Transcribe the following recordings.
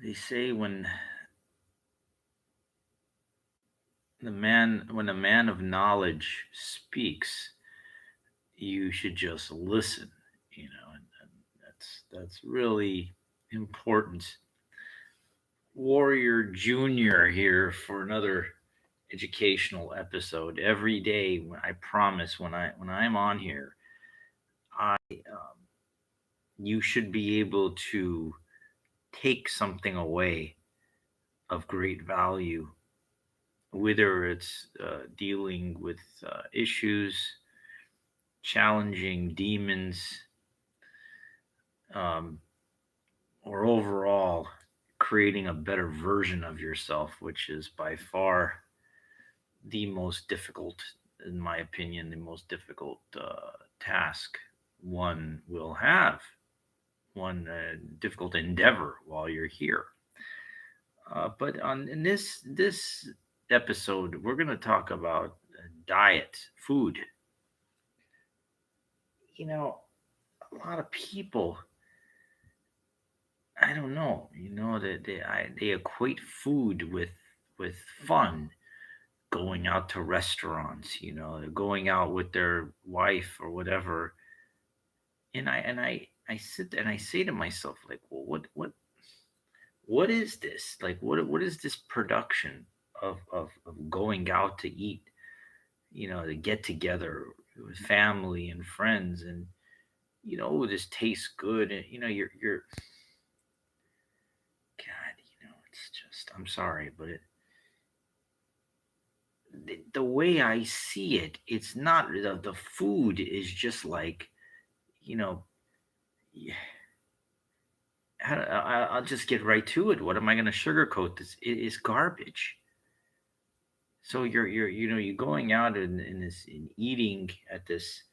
They say when a man of knowledge speaks, you should just listen, and that's really important. Warrior Junior here for another educational episode. Every day, I promise, when I'm on here, I you should be able to take something away of great value, whether it's dealing with issues, challenging demons, um, or overall creating a better version of yourself, which is by far the most difficult, in my opinion, the most difficult task one will have, one difficult endeavor while you're here. But on in this episode, we're going to talk about diet, food. You know, a lot of people, I don't know, they equate food with fun, going out to restaurants, they're going out with their wife or whatever. And I sit there and I say to myself, like, well, what is this? Like, what is this production of going out to eat, to get together with family and friends, and oh, this tastes good, and you're God, it's just, I'm sorry, but the way I see it, it's not the food is just like, you know, I'll just get right to it. What am I going to sugarcoat this? It is garbage. So you're going out in this and eating at this.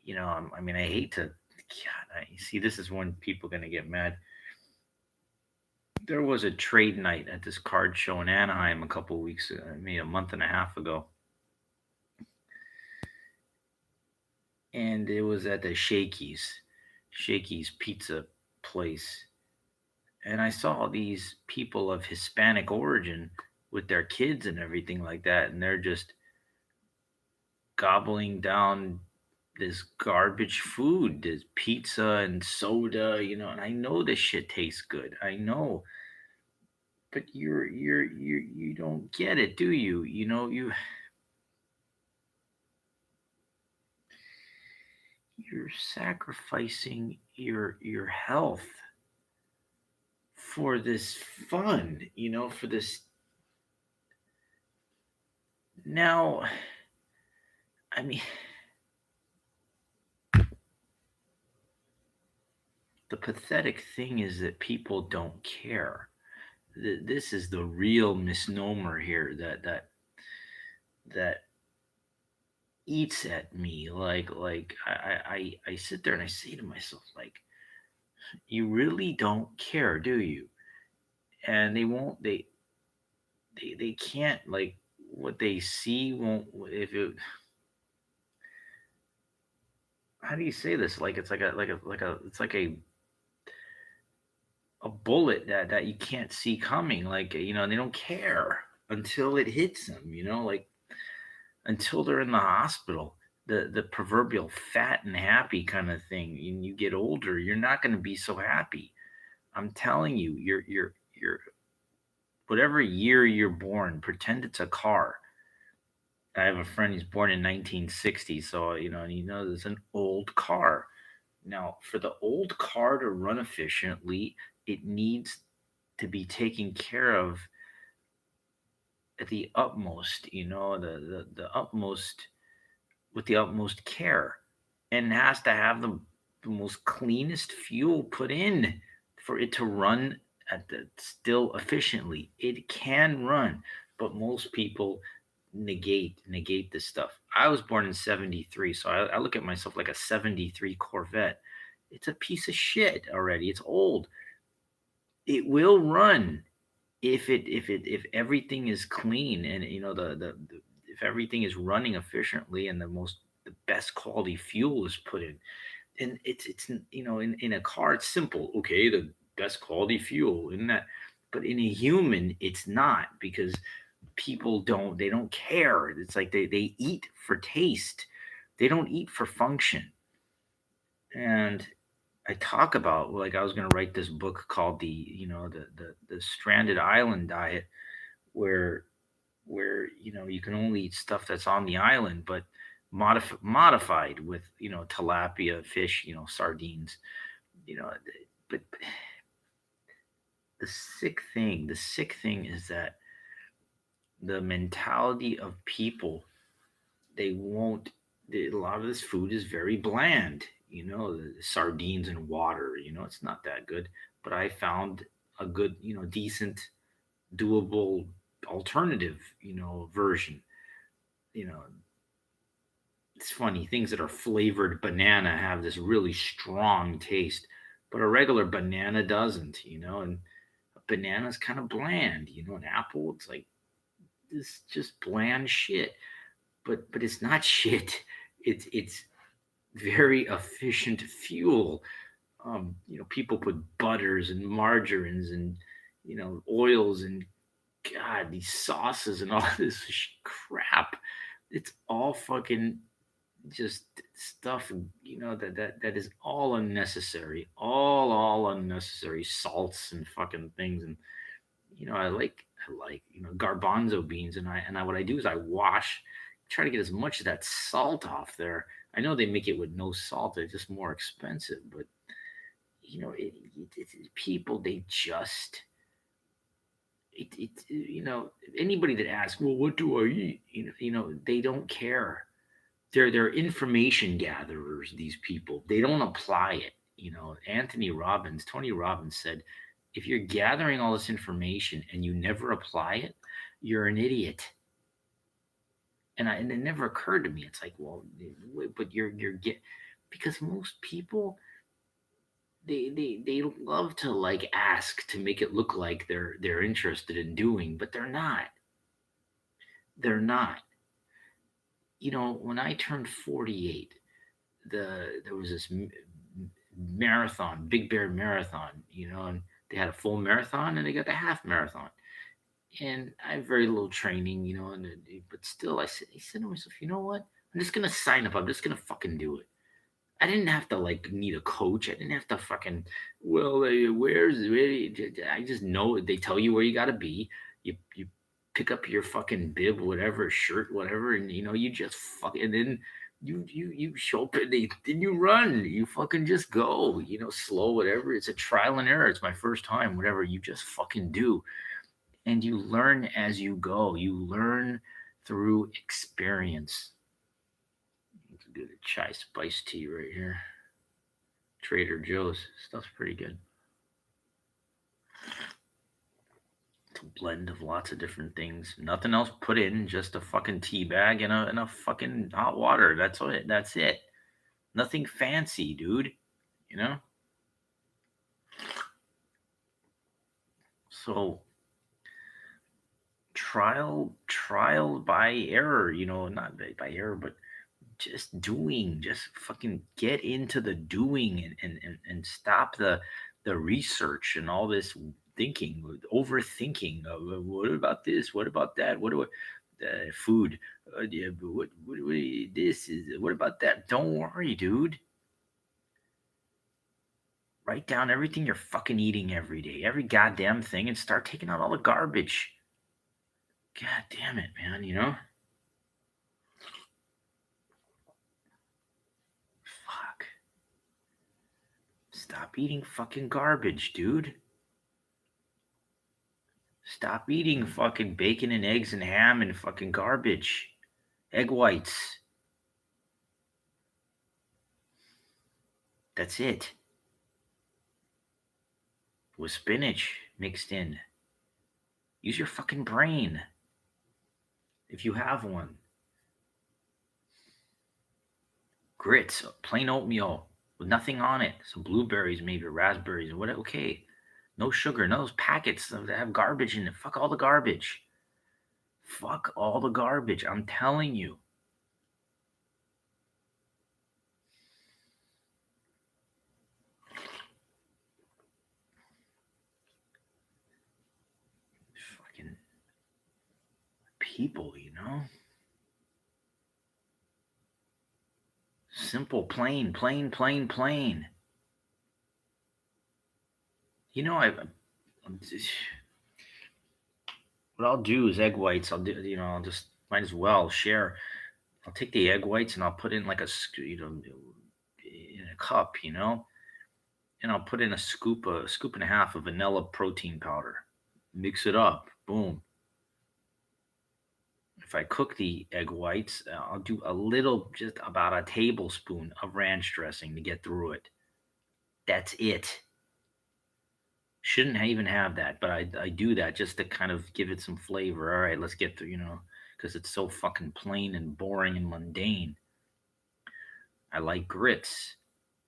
I mean, I hate to. God, I see. This is when people going to get mad. There was a trade night at this card show in Anaheim a couple of weeks, maybe a month and a half ago, and it was at the Shakey's Pizza place, and I saw these people of Hispanic origin with their kids and everything like that, and they're just gobbling down this garbage food, this pizza and soda, and I know this shit tastes good. I know, but you don't get it, do you? You're sacrificing your health for this fun, for this. Now, I mean, the pathetic thing is that people don't care. This is the real misnomer here that eats at me. Like I sit there and I say to myself, like, you really don't care, do you? And they won't. They can't, like, what they see won't. If it, how do you say this? Like, it's like a it's like a bullet that you can't see coming. Like, they don't care until it hits them. Like, until they're in the hospital. The proverbial fat and happy kind of thing. And you get older, you're not going to be so happy. I'm telling you, you're whatever year you're born, pretend it's a car. I have a friend, he's born in 1960, so and it's an old car. Now, for the old car to run efficiently, it needs to be taken care of at the utmost, the utmost, with the utmost care, and has to have the most cleanest fuel put in for it to run at the still efficiently. It can run, but most people negate this stuff. I was born in 73, so I look at myself like a 73 Corvette. It's a piece of shit already. It's old. It will run if everything is clean, and the if everything is running efficiently and the best quality fuel is put in. And it's in a car, it's simple. Okay, the best quality fuel, isn't that? But in a human, it's not, because they don't care. It's like they eat for taste. They don't eat for function. And I talk about, like, I was going to write this book called the Stranded Island Diet, where you can only eat stuff that's on the island, but modified with tilapia fish, sardines, you know. But the sick thing is that the mentality of people, they won't a lot of this food is very bland, the sardines and water, it's not that good. But I found a good, decent, doable alternative, version. you know it's funny, things that are flavored banana have this really strong taste, but a regular banana doesn't, and a banana's kind of bland, an apple, it's like this just bland shit. But it's not shit. It's very efficient fuel. People put butters and margarines and oils and, God, these sauces and all this crap. It's all fucking just stuff, that is all unnecessary. All unnecessary salts and fucking things. And I like garbanzo beans, and what I do is I wash, try to get as much of that salt off there. I know they make it with no salt; it's just more expensive. But people, they just anybody that asks, well, what do I eat? They don't care. They're information gatherers. These people, they don't apply it. Tony Robbins said, if you're gathering all this information and you never apply it, you're an idiot. And it never occurred to me. It's like, well, but you're get because most people, they love to, like, ask to make it look like they're interested in doing, but they're not. They're not. When I turned 48, there was this marathon, Big Bear Marathon, and they had a full marathon and they got the half marathon. And I have very little training, but still, I said to myself, you know what? I'm just gonna sign up. I'm just gonna fucking do it. I didn't have to, like, need a coach. I didn't have to fucking, well, I just know they tell you where you got to be. You pick up your fucking bib, whatever, shirt, whatever, and you just fuck, and then you show up, and then you run. You fucking just go, slow, whatever. It's a trial and error. It's my first time, whatever. You just fucking do, and you learn as you go. You learn through experience. Let's do the chai spice tea right here. Trader Joe's stuff's pretty good. It's a blend of lots of different things. Nothing else put in, just a fucking tea bag and a fucking hot water. That's it. That's it. Nothing fancy, dude. You know? So trial by error, not by error, but just doing, just fucking get into the doing, and stop the research and all this thinking, overthinking of, what about this, what about that, what do I food, yeah, but what this is, what about that. Don't worry, dude. Write down everything you're fucking eating every day, every goddamn thing, and start taking out all the garbage. God damn it, man. Fuck. Stop eating fucking garbage, dude. Stop eating fucking bacon and eggs and ham and fucking garbage. Egg whites. That's it. With spinach mixed in. Use your fucking brain. If you have one. Grits, plain oatmeal with nothing on it. Some blueberries, maybe, or raspberries, or whatever. Okay. No sugar. No those packets that have garbage in it. Fuck all the garbage. Fuck all the garbage. I'm telling you. fucking people, you know? Simple, plain, plain, plain, plain. You know, I'm what I'll do is egg whites. I'll do, I'll just might as well share. I'll take the egg whites and I'll put in like in a cup, and I'll put in a scoop and a half of vanilla protein powder. Mix it up. Boom. If I cook the egg whites, I'll do a little, just about a tablespoon of ranch dressing to get through it. That's it. Shouldn't even have that, but I do that just to kind of give it some flavor. All right, let's get through, because it's so fucking plain and boring and mundane. I like grits.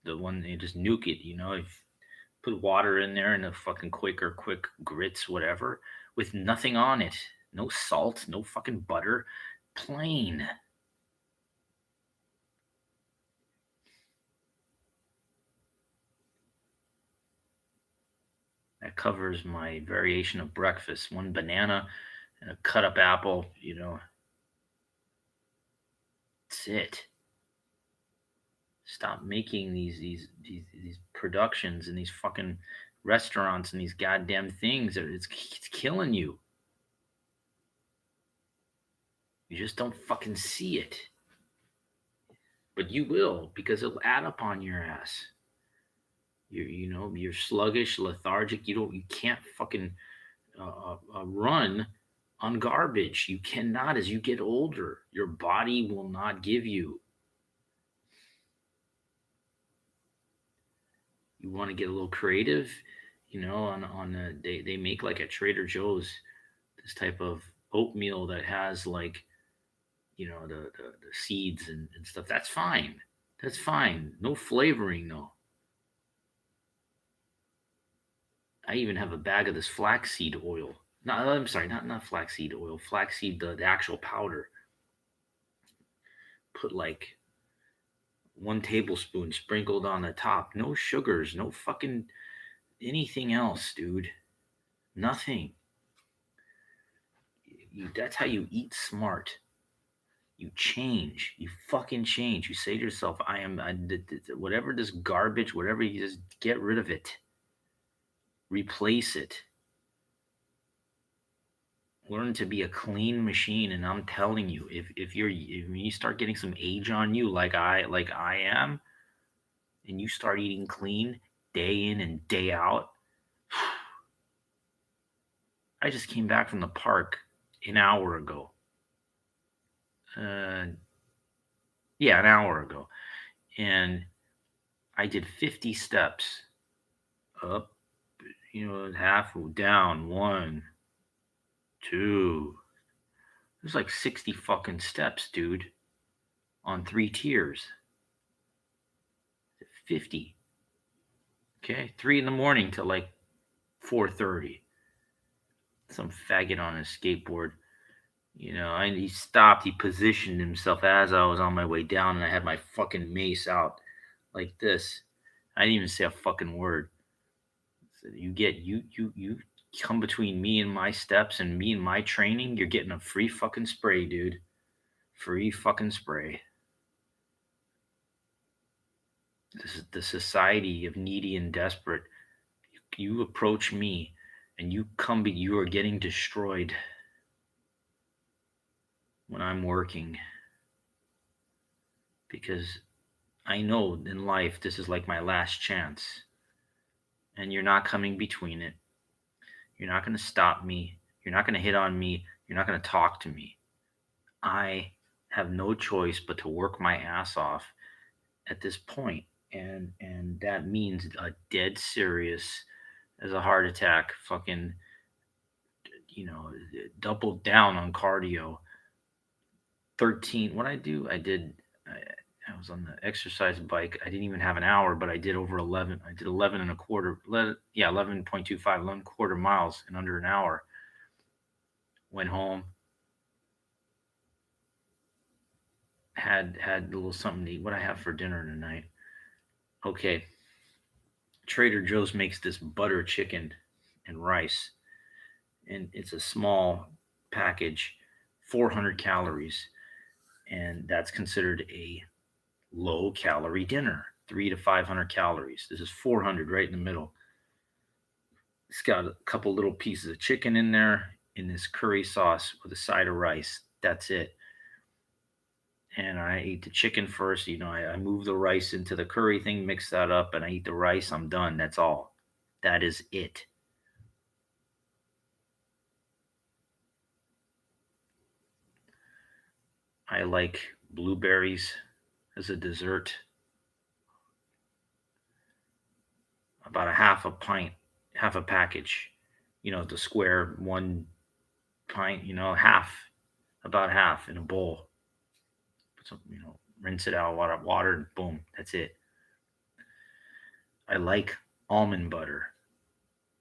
The one you just nuke it, if put water in there and a fucking Quaker quick grits, whatever, with nothing on it. No salt, no fucking butter. Plain. That covers my variation of breakfast. One banana and a cut up apple, That's it. Stop making these productions and these fucking restaurants and these goddamn things. It's killing you. You just don't fucking see it. But you will, because it'll add up on your ass. You're sluggish, lethargic. You can't fucking run on garbage. You cannot. As you get older, your body will not give you. You want to get a little creative, they make like at Trader Joe's this type of oatmeal that has like, the seeds and stuff. That's fine. That's fine. No flavoring though. I even have a bag of this flaxseed oil. No, I'm sorry, not flaxseed oil. Flaxseed, the actual powder. Put like 1 tablespoon sprinkled on the top. No sugars, no fucking anything else, dude. Nothing. That's how you eat smart. You change. You fucking change. You say to yourself, whatever this garbage, whatever, you just get rid of it. Replace it. Learn to be a clean machine. And I'm telling you, if you start getting some age on you, like I am, and you start eating clean day in and day out. I just came back from the park an hour ago. Uh, yeah, an hour ago. And I did 50 steps up, half down, one, two. There's like 60 fucking steps, dude, on 3 tiers. 50. Okay, 3 in the morning till like 4:30. Some faggot on his skateboard. He stopped. He positioned himself as I was on my way down, and I had my fucking mace out like this. I didn't even say a fucking word. So you come between me and my steps and me and my training. You're getting a free fucking spray, dude. Free fucking spray. This is the society of needy and desperate. You approach me, and you are getting destroyed when I'm working, because I know in life this is like my last chance, and you're not coming between it. You're not going to stop me. You're not going to hit on me. You're not going to talk to me. I have no choice but to work my ass off at this point, and that means a dead serious as a heart attack. Fucking, double down on cardio. 13. What I do? I was on the exercise bike. I didn't even have an hour, but I did over 11. I did 11 and a quarter. 11.25, 11 quarter miles in under an hour. Went home, had a little something to eat. What I have for dinner tonight? Okay, Trader Joe's makes this butter chicken and rice, and it's a small package, 400 calories, and that's considered a low calorie dinner, 3 to 500 calories. This is 400 right in the middle. It's got a couple little pieces of chicken in there in this curry sauce with a side of rice. That's it. And I eat the chicken first. I move the rice into the curry thing, mix that up, and I eat the rice. I'm done. That's all. That is it. I like blueberries as a dessert. About a half a pint, half a package. The square 1 pint. Half, about half in a bowl. So, rinse it out, water, boom. That's it. I like almond butter,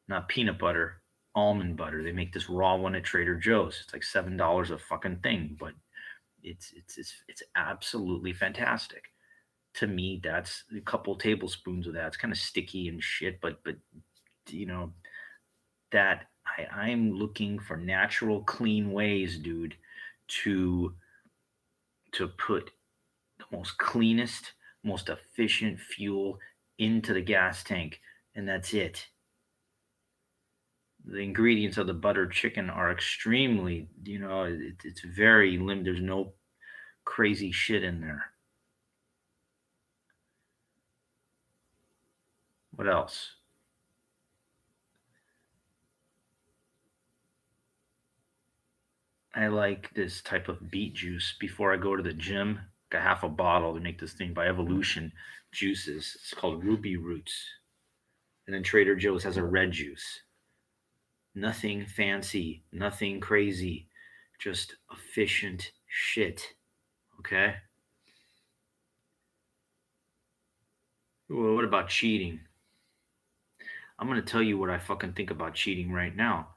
not peanut butter. Almond butter. They make this raw one at Trader Joe's. It's like $7 a fucking thing, but it's absolutely fantastic. To me, that's a couple tablespoons of that. It's kind of sticky and shit, but you know that I'm looking for natural, clean ways, dude, to put the most cleanest, most efficient fuel into the gas tank, and that's it. The ingredients of the buttered chicken are extremely, it's very limited. There's no crazy shit in there. What else? I like this type of beet juice before I go to the gym. Like a half a bottle to make this thing by Evolution Juices. It's called Ruby Roots. And then Trader Joe's has a red juice. Nothing fancy, nothing crazy, just efficient shit. Okay? Well, what about cheating? I'm going to tell you what I fucking think about cheating right now.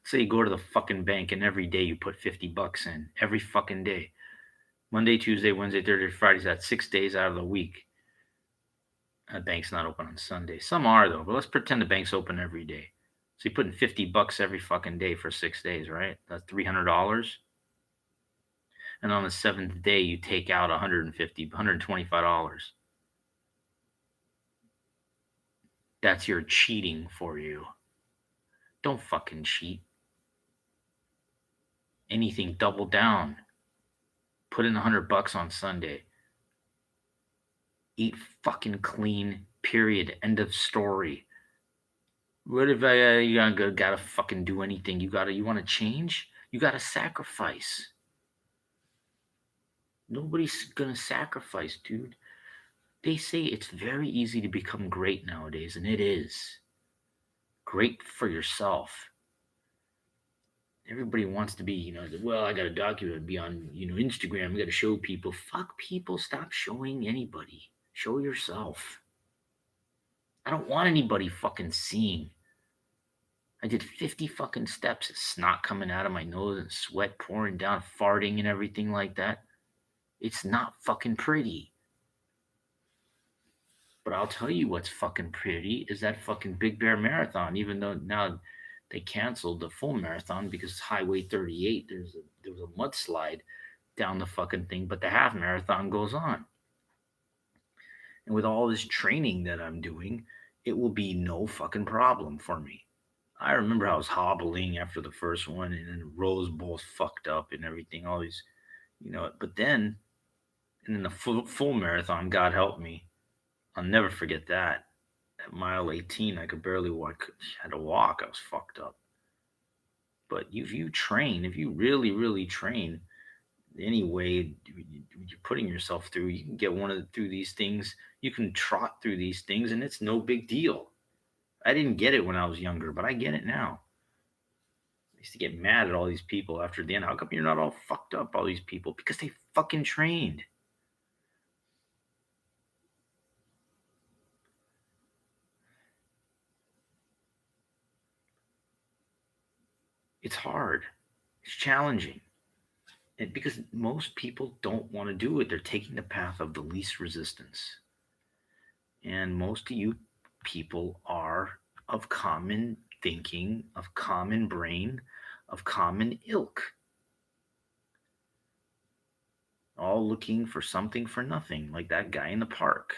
Say you go to the fucking bank and every day you put 50 bucks in. Every fucking day. Monday, Tuesday, Wednesday, Thursday, Friday. That's 6 days out of the week. The bank's not open on Sunday. Some are though, but let's pretend the bank's open every day. So you're putting 50 bucks every fucking day for 6 days, right? That's $300. And on the seventh day, you take out 150, $125. That's your cheating for you. Don't fucking cheat. Anything, double down. Put in 100 bucks on Sunday. Eat fucking clean. Period. End of story. What if you gotta fucking do anything? You want to change? You gotta sacrifice. Nobody's gonna sacrifice, dude. They say it's very easy to become great nowadays, and it is. Great for yourself. Everybody wants to be, well, I got to document, be on, Instagram. I got to show people. Fuck people. Stop showing anybody. Show yourself. I don't want anybody fucking seeing. I did 50 fucking steps, snot coming out of my nose and sweat pouring down, farting and everything like that. It's not fucking pretty. But I'll tell you what's fucking pretty is that fucking Big Bear Marathon. Even though now they canceled the full marathon because Highway 38, there was a mudslide down the fucking thing, but the half marathon goes on. And with all this training that I'm doing, it will be no fucking problem for me. I remember I was hobbling after the first one, and then the rows both fucked up and everything. All these, But then, and then the full marathon, God help me, I'll never forget that. At mile 18, I could barely walk. I had to walk. I was fucked up. But if you train, if you really, really train, any way you're putting yourself through, you can get through these things. You can trot through these things, and it's no big deal. I didn't get it when I was younger, but I get it now. I used to get mad at all these people after the end. How come you're not all fucked up, all these people? Because they fucking trained. It's hard. It's challenging. And because most people don't want to do it, they're taking the path of the least resistance. And most of you people are of common thinking, of common brain, of common ilk, all looking for something for nothing, like that guy in the park.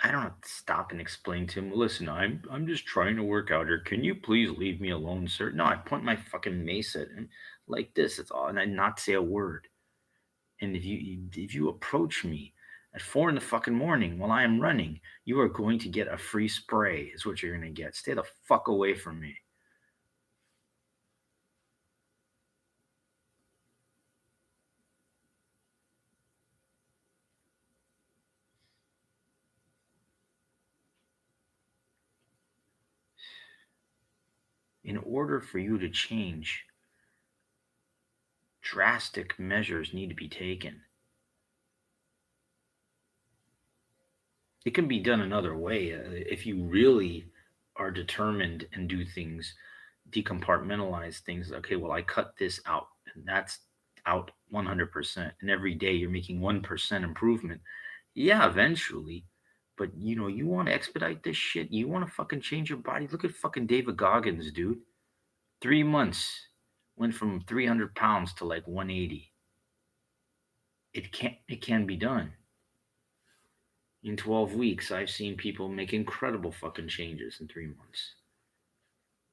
I don't have to stop and explain to him. Listen, I'm just trying to work out here. Can you please leave me alone, sir? No, I point my fucking mace at him like this. It's all, and I not say a word. And if you approach me at 4 in the fucking morning while I am running, you are going to get a free spray. Is what you're going to get. Stay the fuck away from me. In order for you to change, drastic measures need to be taken. It can be done another way if you really are determined and do things, decompartmentalize things. Okay, well, I cut this out, and that's out 100%. And every day you're making 1% improvement. Yeah, eventually. But you want to expedite this shit. You want to fucking change your body. Look at fucking David Goggins, dude. 3 months went from 300 pounds to like 180. It can be done. In 12 weeks, I've seen people make incredible fucking changes in 3 months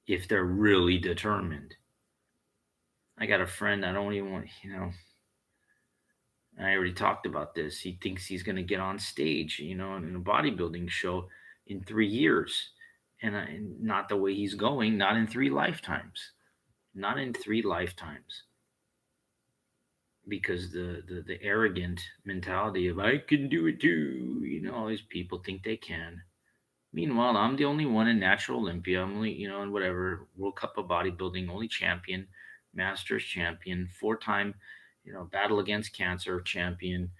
if they're really determined. I got a friend, I don't even want. I already talked about this. He thinks he's going to get on stage, in a bodybuilding show in 3 years. And not the way he's going, not in 3 lifetimes. Not in 3 lifetimes. Because the arrogant mentality of I can do it too, all these people think they can. Meanwhile, I'm the only one in Natural Olympia. I'm only, and whatever, World Cup of Bodybuilding, only champion, Masters champion, 4-time, battle against cancer champion,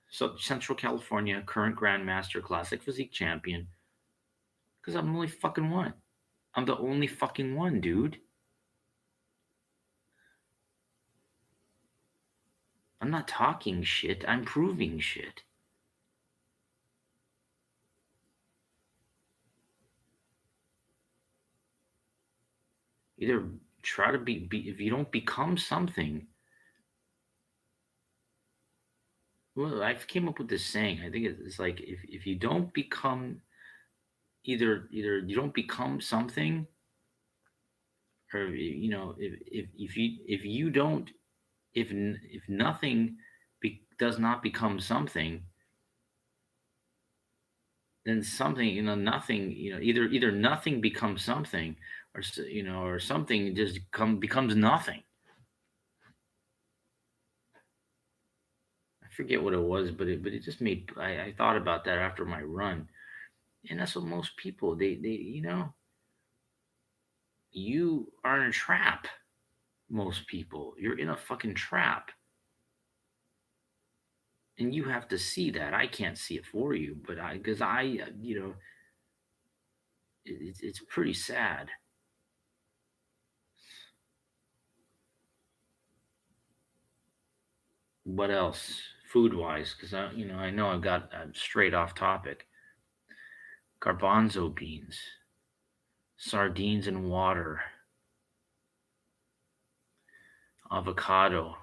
so Central California, current Grandmaster Classic Physique champion. Because I'm the only fucking one. I'm the only fucking one, dude. I'm not talking shit. I'm proving shit. Either try to be if you don't become something. Well, I came up with this saying. I think it's like if you don't become either you don't become something, or if you don't if nothing does not become something, then something nothing either nothing becomes something, or something just becomes nothing. I forget what it was, but it just made I thought about that after my run. And that's what most people they you are in a trap. Most people, you're in a fucking trap, and you have to see that. I can't see it for you, but I because I it's pretty sad. What else food wise? Because I know I've got straight off topic. Garbanzo beans, sardines and water, avocado,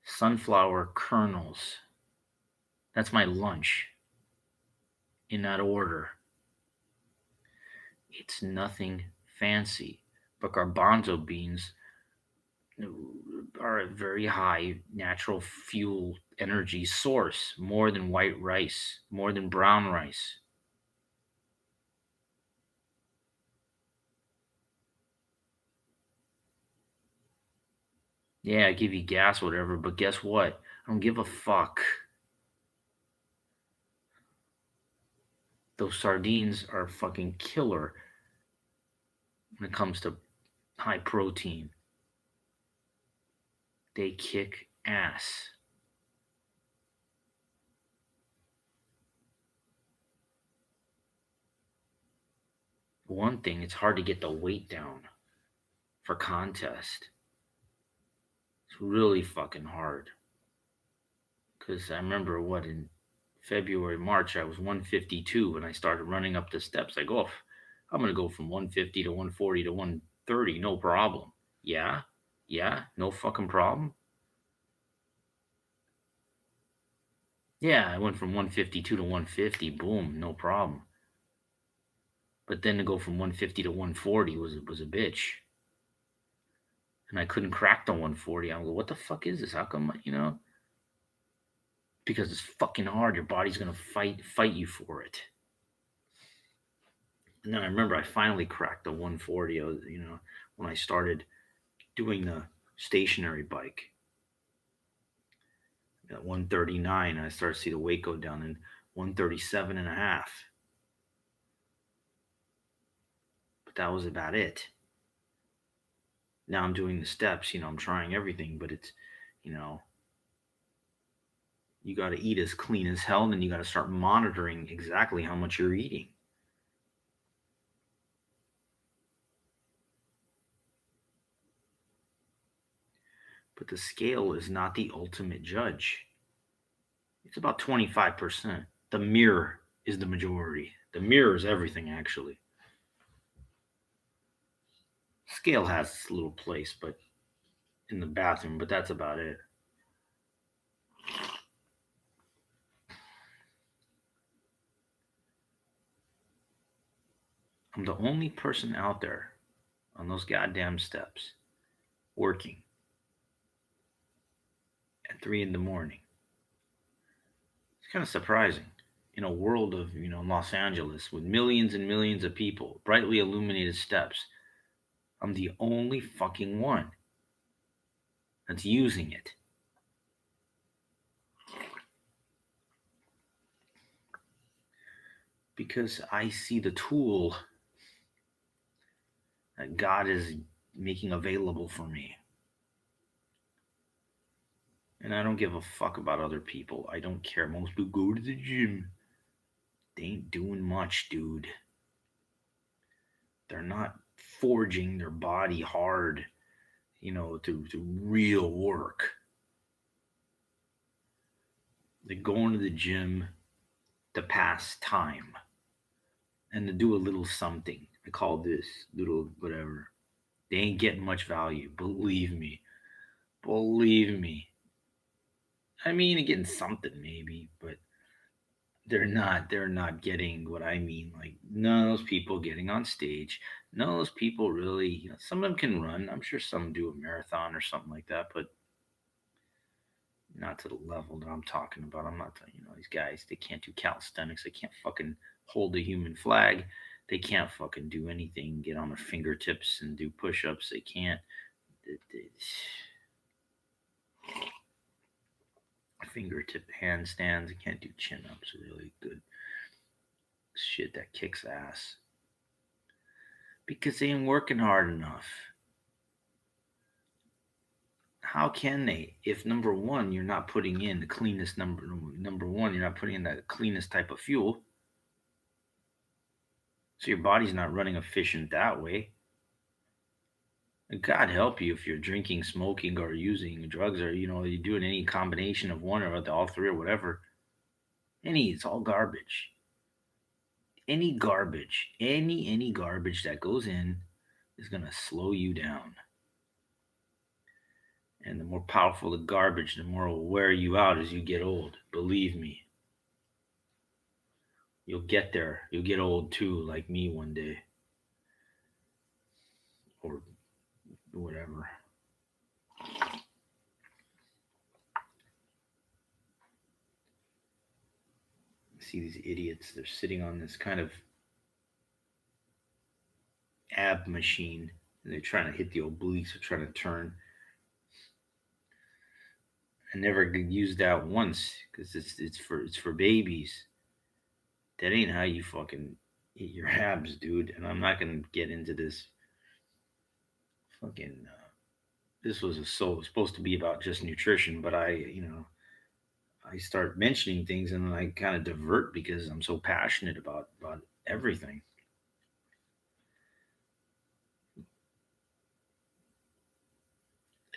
sunflower kernels. That's my lunch in that order. It's nothing fancy, but garbanzo beans are a very high natural fuel energy source, more than white rice, more than brown rice. Yeah, I give you gas, whatever, but guess what? I don't give a fuck. Those sardines are fucking killer when it comes to high protein. They kick ass. One thing, it's hard to get the weight down for contest. It's really fucking hard Because I remember in February, March, I was 152 and I started running up the steps. I go, oh, I'm going to go from 150 to 140 to 130, no problem. Yeah, yeah, no fucking problem. Yeah, I went from 152 to 150, boom, no problem. But then to go from 150 to 140 was a bitch. And I couldn't crack the 140. I'm like, what the fuck is this? How come, Because it's fucking hard. Your body's gonna fight you for it. And then I remember I finally cracked the 140. When I started doing the stationary bike at 139, I started to see the weight go down in 137 and a half. But that was about it. Now I'm doing the steps, I'm trying everything, but it's, you know, you got to eat as clean as hell, and then you got to start monitoring exactly how much you're eating. But the scale is not the ultimate judge. It's about 25%. The mirror is the majority. The mirror is everything, actually. Scale has its little place, but in the bathroom, but that's about it. I'm the only person out there on those goddamn steps working at 3 in the morning. It's kind of surprising. In a world of, Los Angeles with millions and millions of people, brightly illuminated steps, I'm the only fucking one that's using it. Because I see the tool that God is making available for me. And I don't give a fuck about other people. I don't care. Most people go to the gym. They ain't doing much, dude. They're not forging their body hard, to real work. They're going to the gym to pass time and to do a little something. I call this little whatever. They ain't getting much value. Believe me. Believe me. I mean, getting something maybe, but they're not getting what I mean. Like none of those people getting on stage, none of those people really, some of them can run. I'm sure some do a marathon or something like that, but not to the level that I'm talking about. I'm not telling these guys, they can't do calisthenics, they can't fucking hold a human flag, they can't fucking do anything, get on their fingertips and do push-ups. They can't. Fingertip handstands. They can't do chin-ups. Really good shit that kicks ass because they ain't working hard enough. How can they if number one you're not putting in the cleanest number one you're not putting in the cleanest type of fuel, so your body's not running efficient that way. And God help you if you're drinking, smoking, or using drugs, or you're doing any combination of one or all three or whatever. It's all garbage. Any garbage that goes in is going to slow you down. And the more powerful the garbage, the more it will wear you out as you get old. Believe me. You'll get there. You'll get old too, like me one day. Or whatever. See these idiots. They're sitting on this kind of ab machine. And they're trying to hit the obliques. They're trying to turn. I never used that once because it's for babies. That ain't how you fucking eat your abs, dude. And I'm not gonna get into this fucking. This was supposed to be about just nutrition, but I start mentioning things and then I kind of divert because I'm so passionate about everything.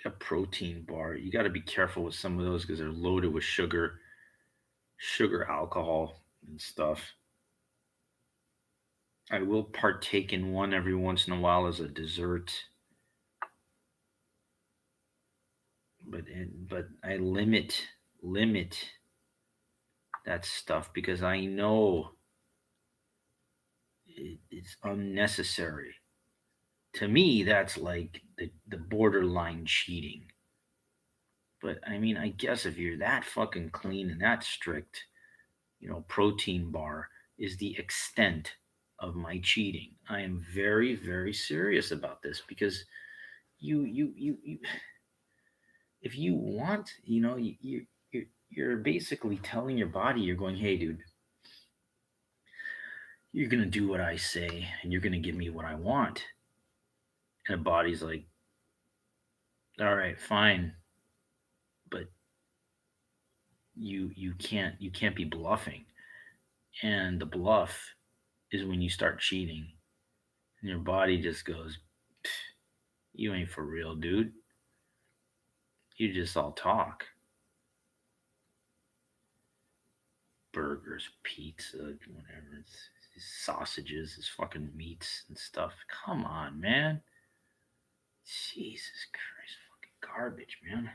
A protein bar. You got to be careful with some of those because they're loaded with sugar, alcohol, and stuff. I will partake in one every once in a while as a dessert, but I limit that stuff because I know it's unnecessary. To me, that's like the borderline cheating. But I mean, I guess if you're that fucking clean and that strict, protein bar is the extent of my cheating. I am very, very serious about this because you if you want, you're basically telling your body, you're going, hey, dude, you're gonna do what I say, and you're gonna give me what I want. And the body's like, all right, fine, but you can't be bluffing. And the bluff is when you start cheating, and your body just goes, you ain't for real, dude. You just all talk. Burgers, pizza, whatever. It's sausages, it's fucking meats and stuff. Come on, man. Jesus Christ, fucking garbage, man.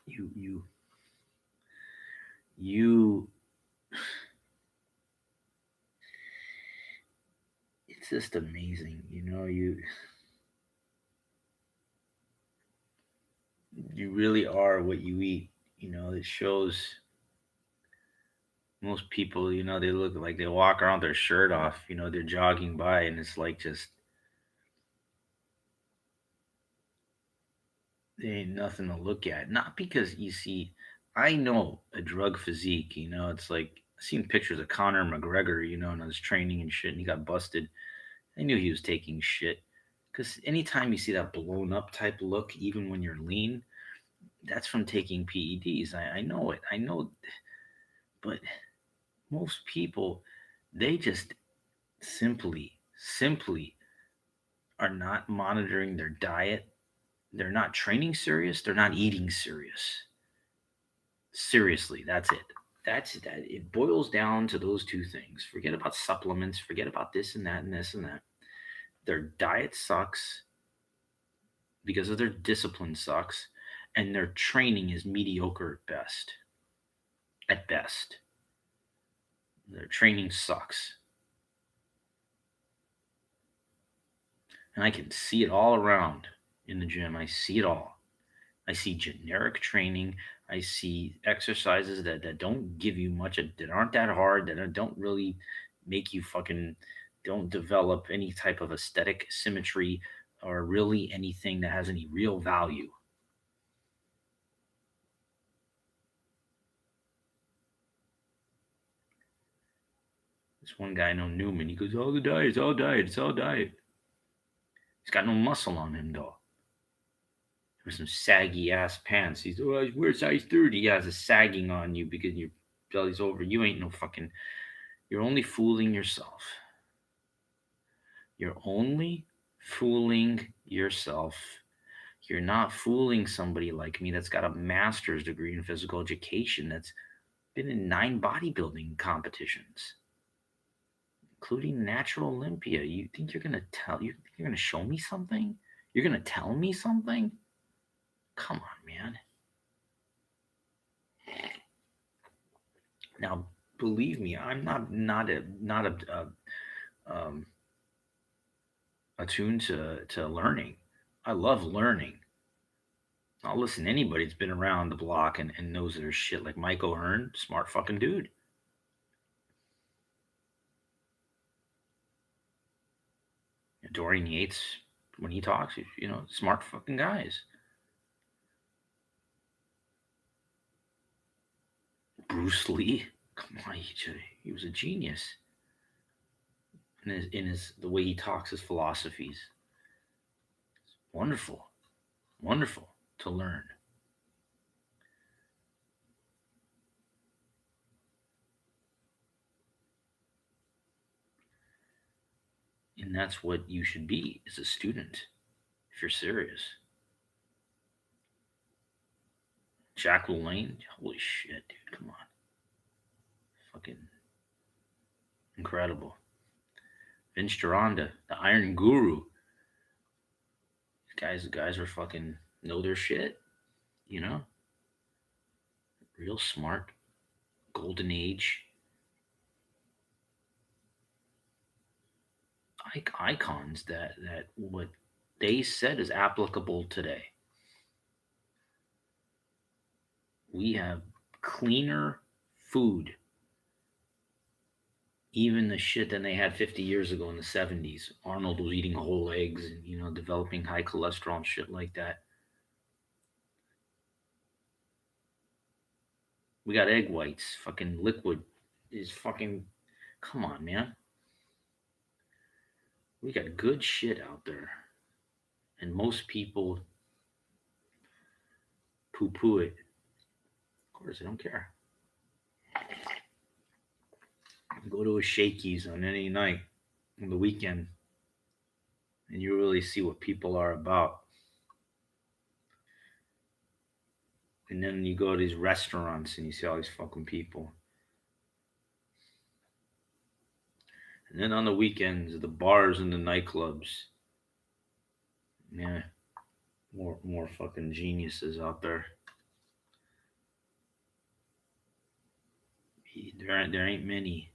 You, you, you. It's just amazing, you really are what you eat. It shows most people, they look like they walk around with their shirt off, they're jogging by and it's like just there ain't nothing to look at. Not because you see, I know a drug physique, it's like I seen pictures of Conor McGregor, and his training and shit, and he got busted. I knew he was taking shit. Because anytime you see that blown up type look, even when you're lean, that's from taking PEDs. I know it. I know, but most people, they just simply are not monitoring their diet. They're not training serious. They're not eating serious. Seriously, that's it. That's that. It boils down to those two things. Forget about supplements. Forget about this and that and this and that. Their diet sucks because of their discipline sucks, and their training is mediocre at best. At best, their training sucks, and I can see it all around in the gym. I see it all. I see generic training. I see exercises that don't give you much, that aren't that hard, that don't really make you fucking, don't develop any type of aesthetic symmetry or really anything that has any real value. This one guy, I know, Newman, he goes, all the diet, it's all diet, it's all diet. He's got no muscle on him, though. With some saggy ass pants. He's, oh, I wear size 30. Yeah, it's a sagging on you because your belly's over. You ain't no fucking, you're only fooling yourself. You're only fooling yourself. You're not fooling somebody like me that's got a master's degree in physical education, that's been in 9 bodybuilding competitions, including Natural Olympia. You think you think you're gonna show me something? You're gonna tell me something? Come on, man. Now, believe me, I'm not um, attuned to learning. I love learning. I'll listen to anybody that's been around the block and knows their shit, like Mike O'Hearn, smart fucking dude. Dorian Yates, when he talks, smart fucking guys. Bruce Lee, come on, he was a genius in his the way he talks, his philosophies. It's wonderful, wonderful to learn. And that's what you should be as a student. if you're serious. Jack LaLanne, holy shit, dude, come on, fucking incredible. Vince Gironda, the Iron Guru. Guys are fucking know their shit, you know, real smart, golden age icons that what they said is applicable today. We have cleaner food, even the shit than they had 50 years ago in the 70s. Arnold was eating whole eggs and, developing high cholesterol and shit like that. We got egg whites, fucking liquid is fucking, come on, man. We got good shit out there. And most people poo poo it. Of course, they don't care. Go to a Shakey's on any night on the weekend, and you really see what people are about. And then you go to these restaurants and you see all these fucking people. And then on the weekends, the bars and the nightclubs. Yeah, more fucking geniuses out there. There ain't many.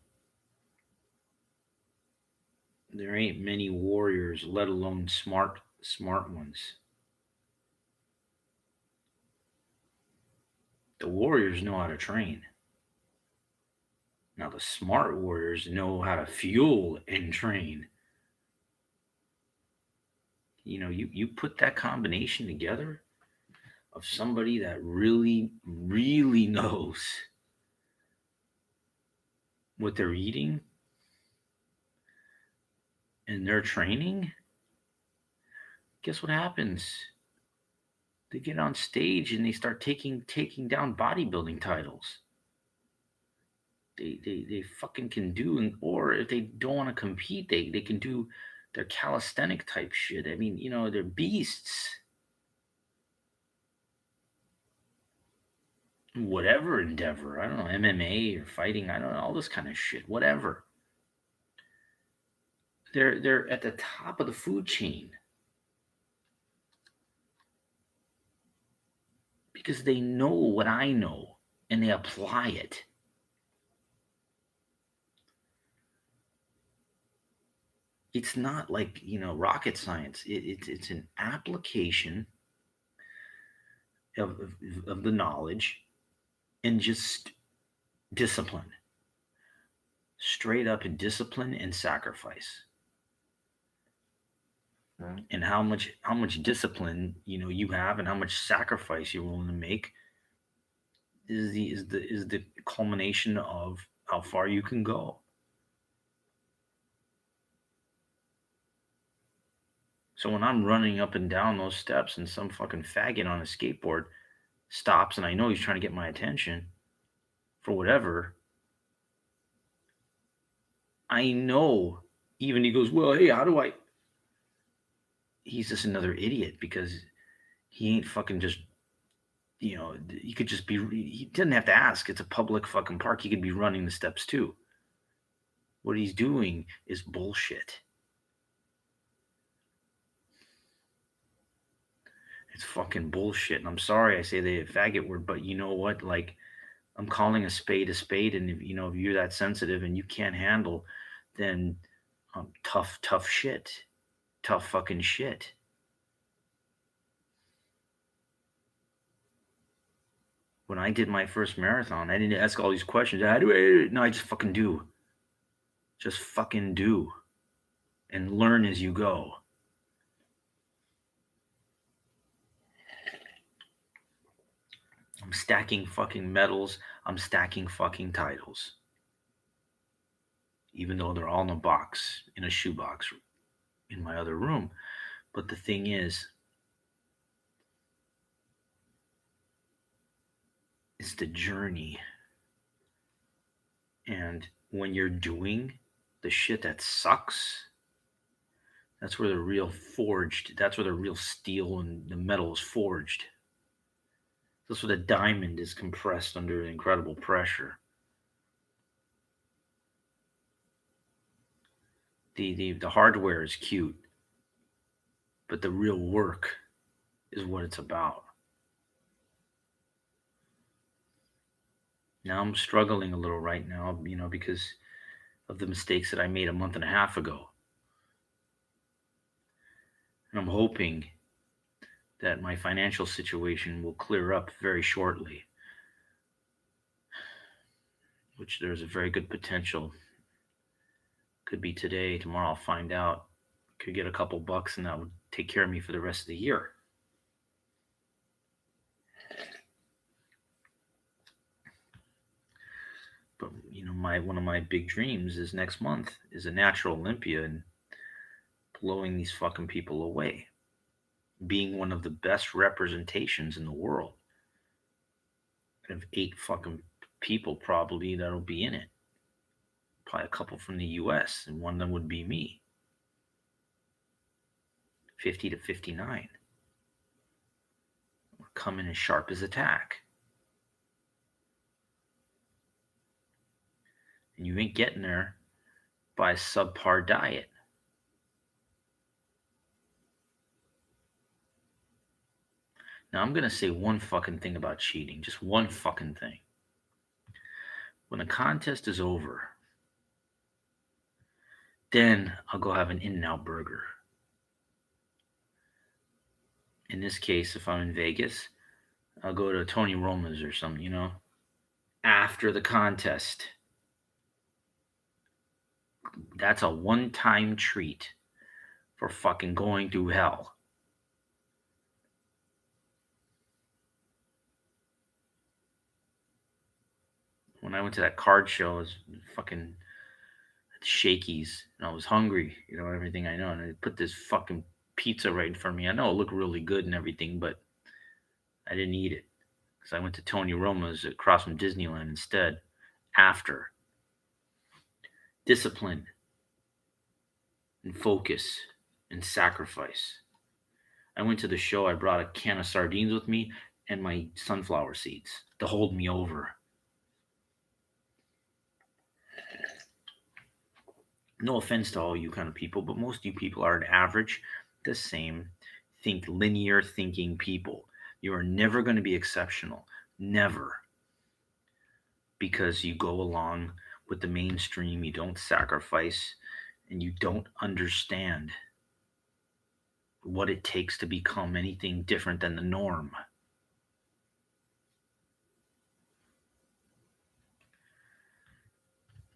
There ain't many warriors, let alone smart ones. The warriors know how to train. Now the smart warriors know how to fuel and train. You put that combination together of somebody that really, really knows what they're eating and their training, guess what happens? They get on stage and they start taking down bodybuilding titles. They fucking can do, or if they don't want to compete, they can do their calisthenic type shit. I mean, they're beasts. Whatever endeavor, I don't know, MMA or fighting, I don't know, all this kind of shit, whatever. They're at the top of the food chain because they know what I know and they apply it. It's not like rocket science. It's an application of the knowledge and just discipline, straight up in discipline and sacrifice. Right. And how much discipline you have and how much sacrifice you're willing to make is the culmination of how far you can go. So when I'm running up and down those steps and some fucking faggot on a skateboard stops and I know he's trying to get my attention for whatever, I know even he goes, well, hey, how do I? He's just another idiot because he ain't fucking just, he could just be, he doesn't have to ask. It's a public fucking park. He could be running the steps too. What he's doing is bullshit. It's fucking bullshit. And I'm sorry I say the faggot word, but you know what? Like, I'm calling a spade, and if you're that sensitive and you can't handle, then tough shit, tough fucking shit. When I did my first marathon, I didn't ask all these questions. How do I? No, I just fucking do. Just fucking do, and learn as you go. I'm stacking fucking medals. I'm stacking fucking titles. Even though they're all in a box, in a shoebox in my other room. But the thing is, it's the journey. And when you're doing the shit that sucks, That's where the real forged, that's where the real steel and the metal is forged. That's where the diamond is compressed under incredible pressure. The hardware is cute, but the real work is what it's about. Now I'm struggling a little right now, because of the mistakes that I made a month and a half ago. And I'm hoping that my financial situation will clear up very shortly, which there's a very good potential. Could be today, tomorrow I'll find out. Could get a couple bucks and that would take care of me for the rest of the year. But my one of my big dreams is next month is a natural Olympia and blowing these fucking people away. Being one of the best representations in the world. I have 8 fucking people probably that'll be in it. Probably a couple from the US, and one of them would be me. 50 to 59. We're coming as sharp as a tack. And you ain't getting there by a subpar diet. Now I'm gonna say one fucking thing about cheating, just one fucking thing. When the contest is over, then I'll go have an In-N-Out burger. In this case, if I'm in Vegas, I'll go to Tony Roma's or something. After the contest. That's a one-time treat for fucking going through hell. When I went to that card show, I was fucking at the Shakey's and I was hungry, everything I know. And they put this fucking pizza right in front of me. I know it looked really good and everything, but I didn't eat it because I went to Tony Roma's across from Disneyland instead after. Discipline and focus and sacrifice. I went to the show, I brought a can of sardines with me and my sunflower seeds to hold me over. No offense to all you kind of people, but most of you people are an average, the same, linear thinking people. You are never going to be exceptional. Never. Because you go along with the mainstream, you don't sacrifice, and you don't understand what it takes to become anything different than the norm.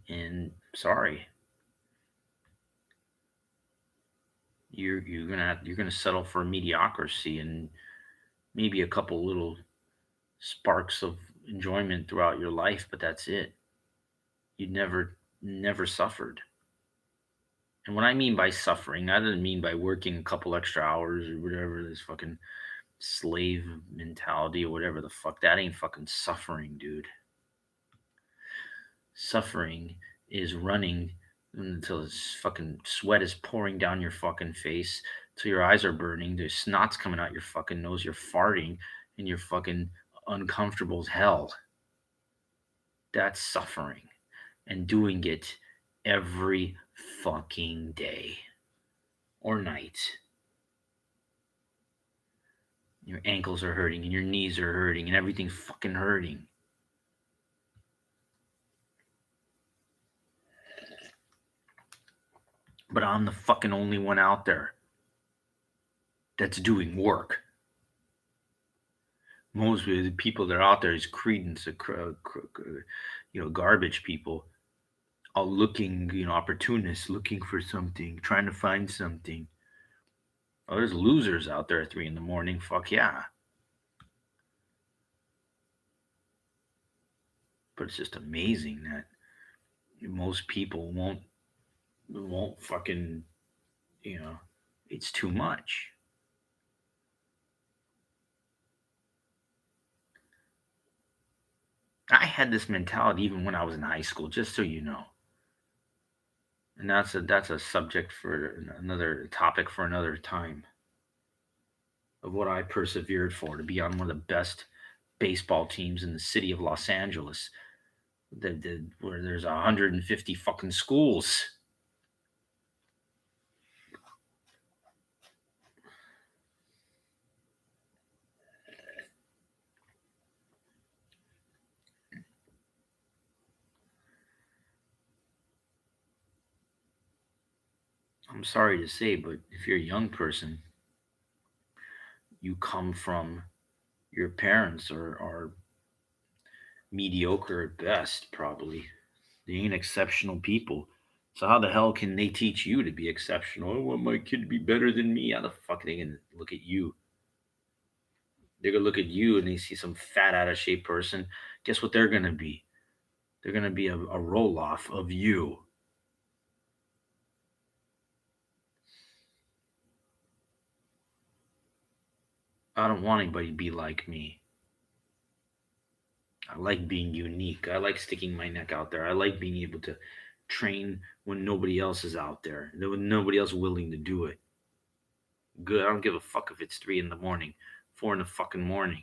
And sorry, you're gonna settle for mediocrity and maybe a couple little sparks of enjoyment throughout your life, but that's it. You never suffered. And what I mean by suffering, I don't mean by working a couple extra hours or whatever, this fucking slave mentality or whatever the fuck. That ain't fucking suffering, dude. Suffering is running until this fucking sweat is pouring down your fucking face, till your eyes are burning, there's snot's coming out your fucking nose, you're farting, and you're fucking uncomfortable as hell. That's suffering. And doing it every fucking day or night. Your ankles are hurting and your knees are hurting and everything's fucking hurting. But I'm the fucking only one out there that's doing work. Most of the people that are out there is credence, garbage people, all looking, opportunists, looking for something, trying to find something. Oh, there's losers out there at 3 in the morning. Fuck yeah. But it's just amazing that most people won't fucking, it's too much. I had this mentality even when I was in high school, just so you know. And that's a subject for another topic for another time of what I persevered for to be on one of the best baseball teams in the city of Los Angeles, where there's 150 fucking schools. I'm sorry to say, but if you're a young person, you come from your parents are mediocre at best, probably. They ain't exceptional people. So how the hell can they teach you to be exceptional? I want my kid to be better than me. How the fuck are they gonna look at you? They're gonna look at you and they see some fat out of shape person. Guess what they're gonna be? They're gonna be a roll off of you. I don't want anybody to be like me. I like being unique. I like sticking my neck out there. I like being able to train when nobody else is out there, when nobody else willing to do it. Good. I don't give a fuck if it's 3 in the morning, 4 in the fucking morning.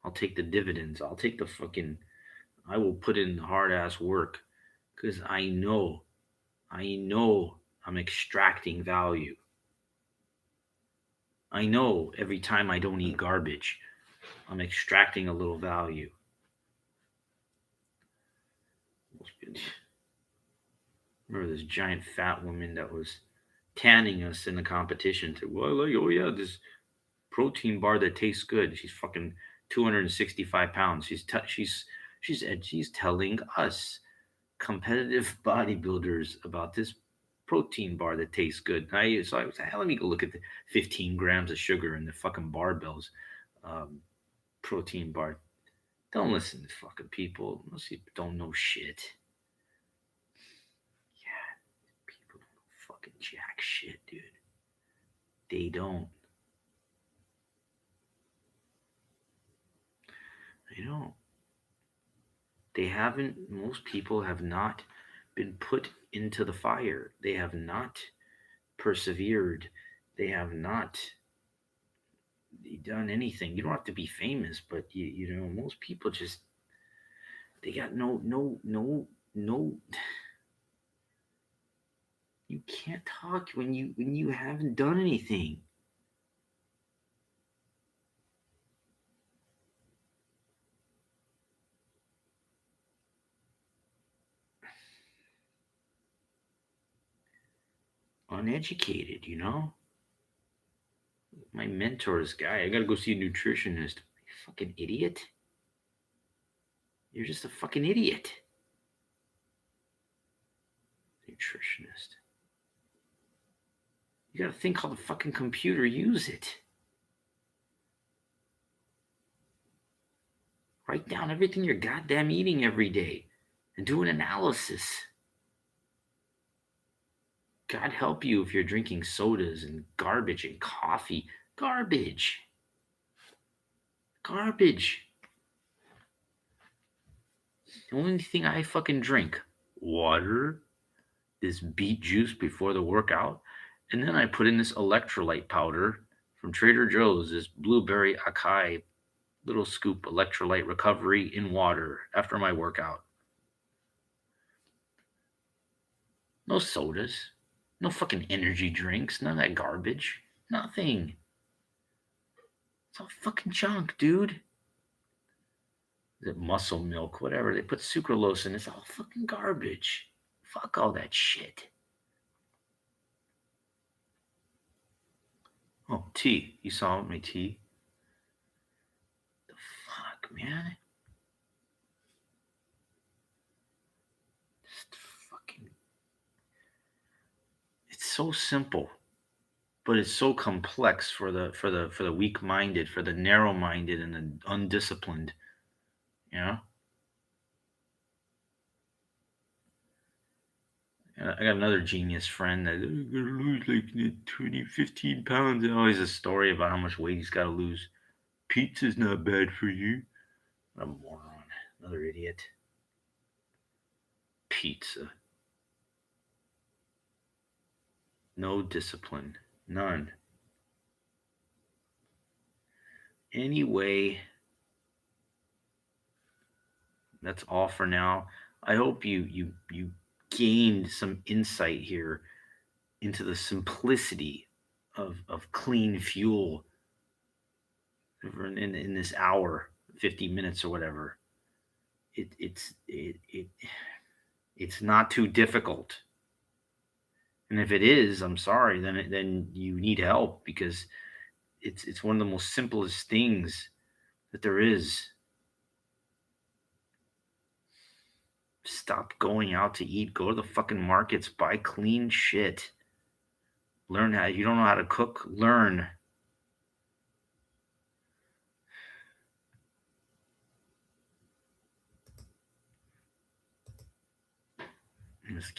I'll take the dividends. I'll take the fucking. I will put in hard ass work because I know I'm extracting value. I know every time I don't eat garbage, I'm extracting a little value. Remember this giant fat woman that was tanning us in the competition to, well, like, oh yeah, this protein bar that tastes good. She's fucking 265 pounds. She's telling us competitive bodybuilders about this protein bar that tastes good. So I was like, let me go look at the 15 grams of sugar in the fucking barbells protein bar. Don't listen to fucking people. Most people don't know shit. Yeah, people don't know fucking jack shit, dude. They don't. They don't. They haven't, most people have not been put into the fire. They have not persevered. They have not done anything. You don't have to be famous, but most people just, they got no. You can't talk when you haven't done anything. Uneducated. My mentor is guy. I gotta go see a nutritionist. You fucking idiot. You're just a fucking idiot. Nutritionist. You gotta think how the fucking computer use it. Write down everything you're goddamn eating every day and do an analysis. God help you if you're drinking sodas and garbage and coffee. Garbage. Garbage. The only thing I fucking drink, water, this beet juice before the workout, and then I put in this electrolyte powder from Trader Joe's, this blueberry acai little scoop electrolyte recovery in water after my workout. No sodas, no fucking energy drinks, none of that garbage. Nothing. It's all fucking junk, dude. The muscle milk, whatever. They put sucralose in. It's all fucking garbage. Fuck all that shit. Oh, tea. You saw my tea? The fuck, man? Just fucking. It's so simple, but it's so complex for the weak-minded, for the narrow-minded, and the undisciplined. You know. I got another genius friend that gonna lose like 20, 15 pounds. And always a story about how much weight he's got to lose. Pizza's not bad for you. What a moron. Another idiot. Pizza. No discipline. None. Anyway, that's all for now. I hope you gained some insight here into the simplicity of clean fuel in this hour, 50 minutes or whatever. It's not too difficult. And if it is, I'm sorry, then you need help because it's one of the most simplest things that there is. Stop going out to eat. Go to the fucking markets. Buy clean shit. Learn how. You don't know how to cook. Learn. Let's keep